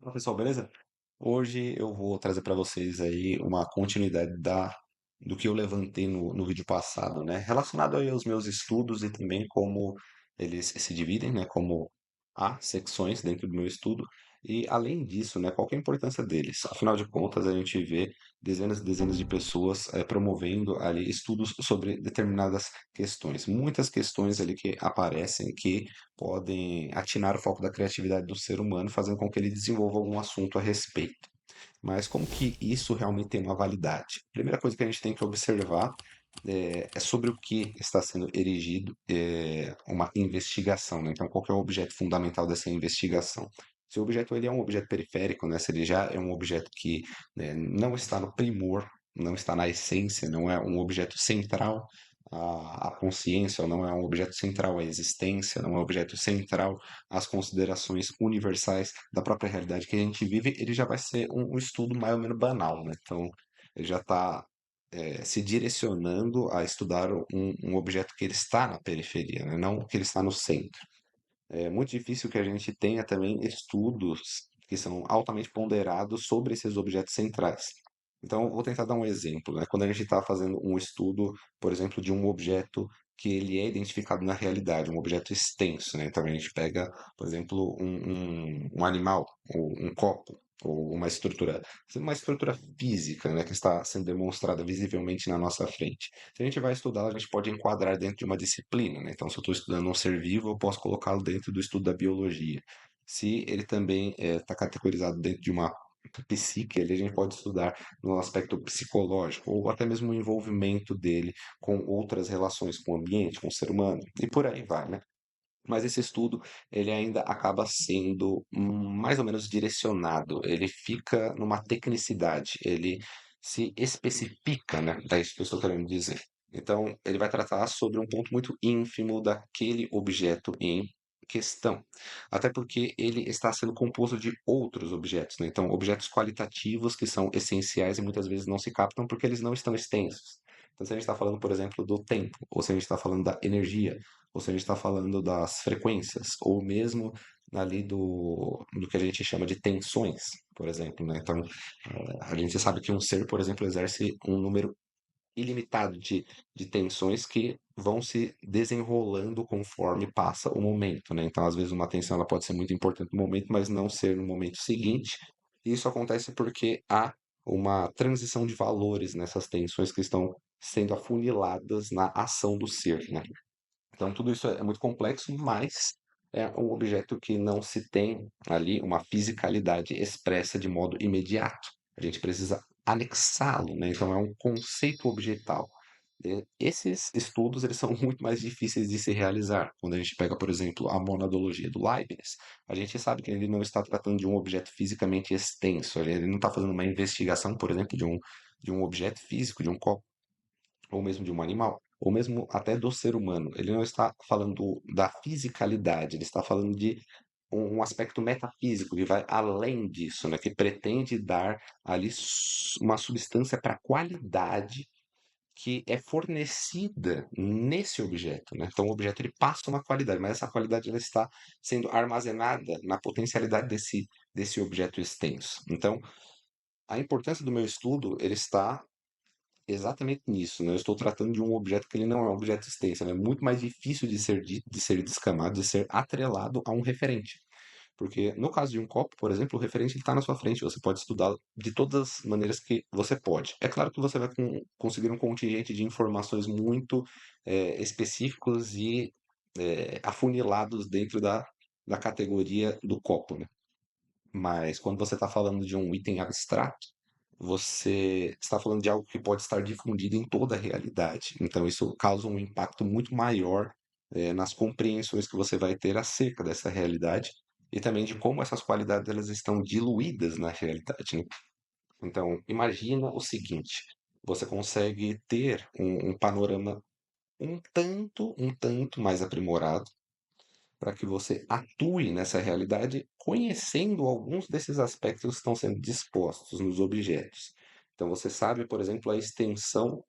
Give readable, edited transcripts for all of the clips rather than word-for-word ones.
Fala, pessoal, beleza? Hoje eu vou trazer para vocês aí uma continuidade do que eu levantei no vídeo passado, né? Relacionado aí aos meus estudos e também como eles se dividem, né? Como há secções dentro do meu estudo. E além disso, né? Qual que é a importância deles? Afinal de contas, a gente vê dezenas e dezenas de pessoas promovendo ali estudos sobre determinadas questões. Muitas questões ali que aparecem que podem atinar o foco da criatividade do ser humano, fazendo com que ele desenvolva algum assunto a respeito. Mas como que isso realmente tem uma validade? A primeira coisa que a gente tem que observar é sobre o que está sendo erigido uma investigação, né? Então, qual que é o objeto fundamental dessa investigação? Se o objeto ele é um objeto periférico, né? Se ele já é um objeto que, né, não está no primor, não está na essência, não é um objeto central à consciência, ou não é um objeto central à existência, não é um objeto central às considerações universais da própria realidade que a gente vive, ele já vai ser um estudo mais ou menos banal, né? Então, ele já está se direcionando a estudar um objeto que ele está na periferia, né? Não que ele está no centro. É muito difícil que a gente tenha também estudos que são altamente ponderados sobre esses objetos centrais. Então, vou tentar dar um exemplo, né? Quando a gente está fazendo um estudo, por exemplo, de um objeto que ele é identificado na realidade, um objeto extenso, né? Então, a gente pega, por exemplo, um animal, ou um copo, ou uma estrutura física, né, que está sendo demonstrada visivelmente na nossa frente. Se a gente vai estudar, a gente pode enquadrar dentro de uma disciplina, né? Então, se eu estou estudando um ser vivo, eu posso colocá-lo dentro do estudo da biologia. Se ele também está categorizado dentro de uma psique, a gente pode estudar no aspecto psicológico, ou até mesmo o envolvimento dele com outras relações com o ambiente, com o ser humano, e por aí vai, né? Mas esse estudo, ele ainda acaba sendo mais ou menos direcionado, ele fica numa tecnicidade, ele se especifica, né? É isso que eu estou querendo dizer. Então, ele vai tratar sobre um ponto muito ínfimo daquele objeto em questão. Até porque ele está sendo composto de outros objetos, né? Então, objetos qualitativos que são essenciais e muitas vezes não se captam porque eles não estão extensos. Então, se a gente está falando, por exemplo, do tempo, ou se a gente está falando da energia, ou se a gente está falando das frequências, ou mesmo ali do que a gente chama de tensões, por exemplo, né? Então, a gente sabe que um ser, por exemplo, exerce um número ilimitado de tensões que vão se desenrolando conforme passa o momento, né? Então, às vezes, uma tensão ela pode ser muito importante no momento, mas não ser no momento seguinte. E isso acontece porque há uma transição de valores nessas tensões que estão sendo afuniladas na ação do ser, né? Então, tudo isso é muito complexo, mas é um objeto que não se tem ali uma fisicalidade expressa de modo imediato. A gente precisa anexá-lo, né? Então, é um conceito objetal. Esses estudos eles são muito mais difíceis de se realizar. Quando a gente pega, por exemplo, a monadologia do Leibniz, a gente sabe que ele não está tratando de um objeto fisicamente extenso. Ele não está fazendo uma investigação, por exemplo, de um objeto físico, de um copo ou mesmo de um animal, ou mesmo até do ser humano. Ele não está falando da fisicalidade, ele está falando de um aspecto metafísico que vai além disso, né? Que pretende dar ali uma substância para a qualidade que é fornecida nesse objeto, né? Então o objeto ele passa uma qualidade, mas essa qualidade ela está sendo armazenada na potencialidade desse objeto extenso. Então a importância do meu estudo ele está exatamente nisso, né? Eu estou tratando de um objeto que ele não é um objeto extenso, ele é muito mais difícil de ser dito, de ser descamado, de ser atrelado a um referente. Porque no caso de um copo, por exemplo, o referente está na sua frente, você pode estudá-lo de todas as maneiras que você pode. É claro que você vai conseguir um contingente de informações muito específicos e afunilados dentro da categoria do copo, né? Mas quando você está falando de um item abstrato, você está falando de algo que pode estar difundido em toda a realidade. Então, isso causa um impacto muito maior, nas compreensões que você vai ter acerca dessa realidade e também de como essas qualidades elas estão diluídas na realidade, né? Então, imagina o seguinte: você consegue ter um panorama um tanto mais aprimorado para que você atue nessa realidade conhecendo alguns desses aspectos que estão sendo dispostos nos objetos. Então, você sabe, por exemplo, a extensão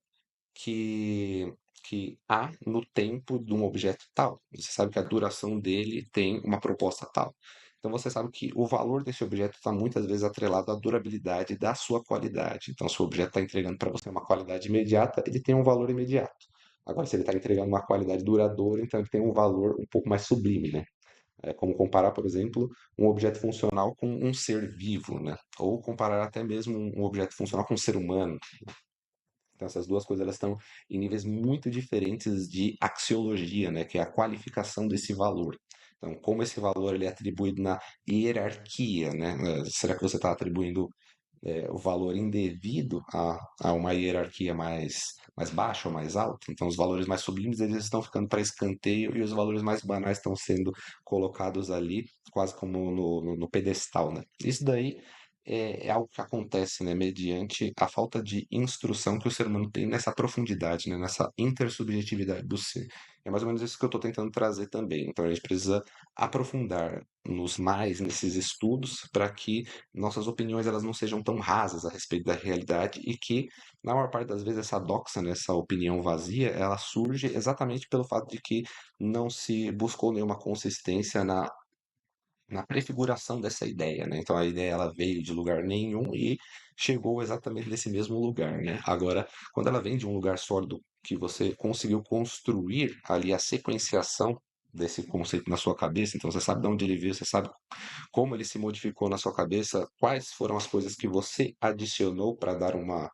que, que há no tempo de um objeto tal. Você sabe que a duração dele tem uma proposta tal. Então você sabe que o valor desse objeto está muitas vezes atrelado à durabilidade da sua qualidade. Então, se o objeto está entregando para você uma qualidade imediata, ele tem um valor imediato. Agora, se ele está entregando uma qualidade duradoura, então ele tem um valor um pouco mais sublime, né? É como comparar, por exemplo, um objeto funcional com um ser vivo, né? Ou comparar até mesmo um objeto funcional com um ser humano. Então, essas duas coisas elas estão em níveis muito diferentes de axiologia, né? Que é a qualificação desse valor. Então, como esse valor ele é atribuído na hierarquia, né? Será que você está atribuindo o valor indevido a uma hierarquia mais baixa ou mais alta? Então, os valores mais sublimes eles estão ficando para escanteio e os valores mais banais estão sendo colocados ali, quase como no pedestal, né? Isso daí é algo que acontece, né, mediante a falta de instrução que o ser humano tem nessa profundidade, né, nessa intersubjetividade do ser. É mais ou menos isso que eu estou tentando trazer também. Então, a gente precisa aprofundar nos mais nesses estudos para que nossas opiniões elas não sejam tão rasas a respeito da realidade e que, na maior parte das vezes, essa doxa, né, essa opinião vazia, ela surge exatamente pelo fato de que não se buscou nenhuma consistência na prefiguração dessa ideia, né? Então a ideia ela veio de lugar nenhum e chegou exatamente nesse mesmo lugar, né? Agora, quando ela vem de um lugar sólido que você conseguiu construir ali a sequenciação desse conceito na sua cabeça, então você sabe de onde ele veio, você sabe como ele se modificou na sua cabeça, quais foram as coisas que você adicionou para dar uma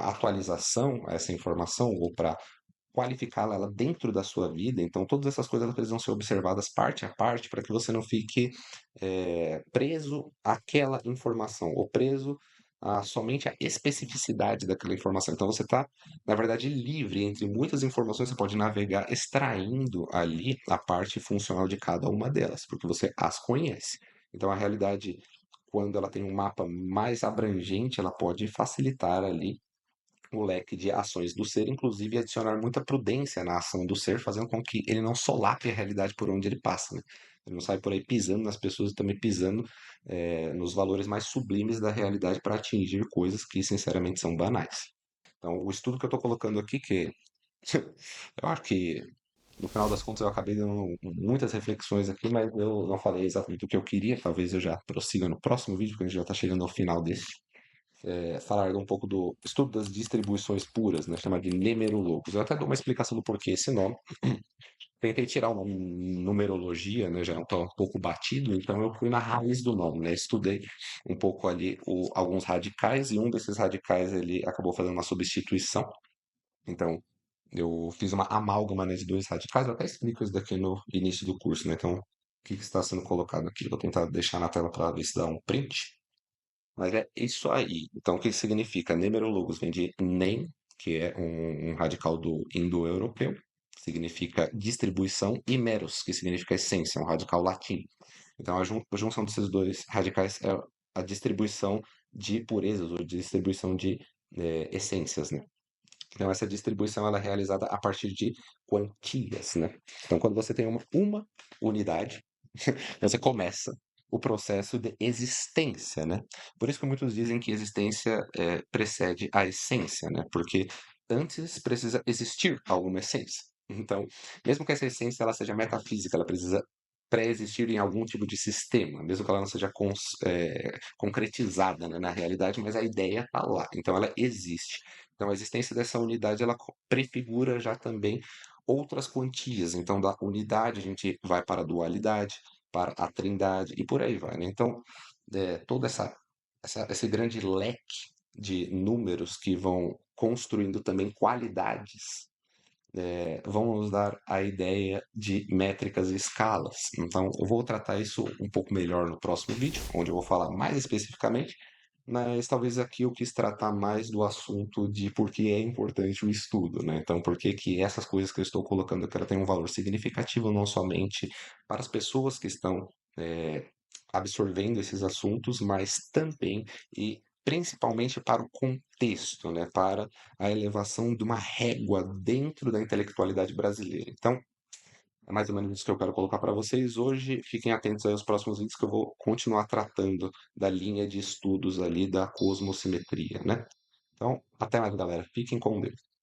atualização a essa informação ou para qualificá-la ela dentro da sua vida. Então, todas essas coisas elas precisam ser observadas parte a parte para que você não fique preso àquela informação ou preso a somente a especificidade daquela informação. Então, você está, na verdade, livre entre muitas informações. Você pode navegar extraindo ali a parte funcional de cada uma delas, porque você as conhece. Então, a realidade, quando ela tem um mapa mais abrangente, ela pode facilitar ali o leque de ações do ser, inclusive adicionar muita prudência na ação do ser, fazendo com que ele não solape a realidade por onde ele passa, né? Ele não sai por aí pisando nas pessoas e também pisando nos valores mais sublimes da realidade para atingir coisas que, sinceramente, são banais. Então, o estudo que eu estou colocando aqui, que eu acho que, no final das contas, eu acabei dando muitas reflexões aqui, mas eu não falei exatamente o que eu queria. Talvez eu já prossiga no próximo vídeo, porque a gente já está chegando ao final desse falar um pouco do estudo das distribuições puras, né, chamado de numerologos. Eu até dou uma explicação do porquê esse nome. Tentei tirar o nome numerologia, né, já está um pouco batido, então eu fui na raiz do nome, né, estudei um pouco ali alguns radicais e um desses radicais ele acabou fazendo uma substituição. Então eu fiz uma amálgama, né, de dois radicais. Eu até explico isso daqui no início do curso, né? Então, o que que está sendo colocado aqui? Vou tentar deixar na tela para ver se dá um print. Mas é isso aí. Então, o que significa? Numerologos vem de nem, que é um radical do indo-europeu, significa distribuição, e meros, que significa essência, um radical latino. Então, a junção desses dois radicais é a distribuição de purezas, ou distribuição de essências, né? Então, essa distribuição ela é realizada a partir de quantias, né? Então, quando você tem uma unidade, você começa o processo de existência, né? Por isso que muitos dizem que existência precede a essência, né? Porque antes precisa existir alguma essência. Então, mesmo que essa essência ela seja metafísica, ela precisa pré-existir em algum tipo de sistema, mesmo que ela não seja concretizada, né, na realidade, mas a ideia está lá. Então, ela existe. Então, a existência dessa unidade ela prefigura já também outras quantias. Então, da unidade a gente vai para a dualidade, para a trindade e por aí vai, né? Então, toda esse grande leque de números que vão construindo também qualidades, vão nos dar a ideia de métricas e escalas. Então, eu vou tratar isso um pouco melhor no próximo vídeo, onde eu vou falar mais especificamente, mas talvez aqui eu quis tratar mais do assunto de por que é importante o estudo, né? Então, por que que essas coisas que eu estou colocando aqui, ela tem um valor significativo não somente para as pessoas que estão absorvendo esses assuntos, mas também e principalmente para o contexto, né? Para a elevação de uma régua dentro da intelectualidade brasileira. Então, é mais ou menos isso que eu quero colocar para vocês hoje. Fiquem atentos aí aos próximos vídeos que eu vou continuar tratando da linha de estudos ali da cosmosimetria, né? Então, até mais, galera. Fiquem com Deus.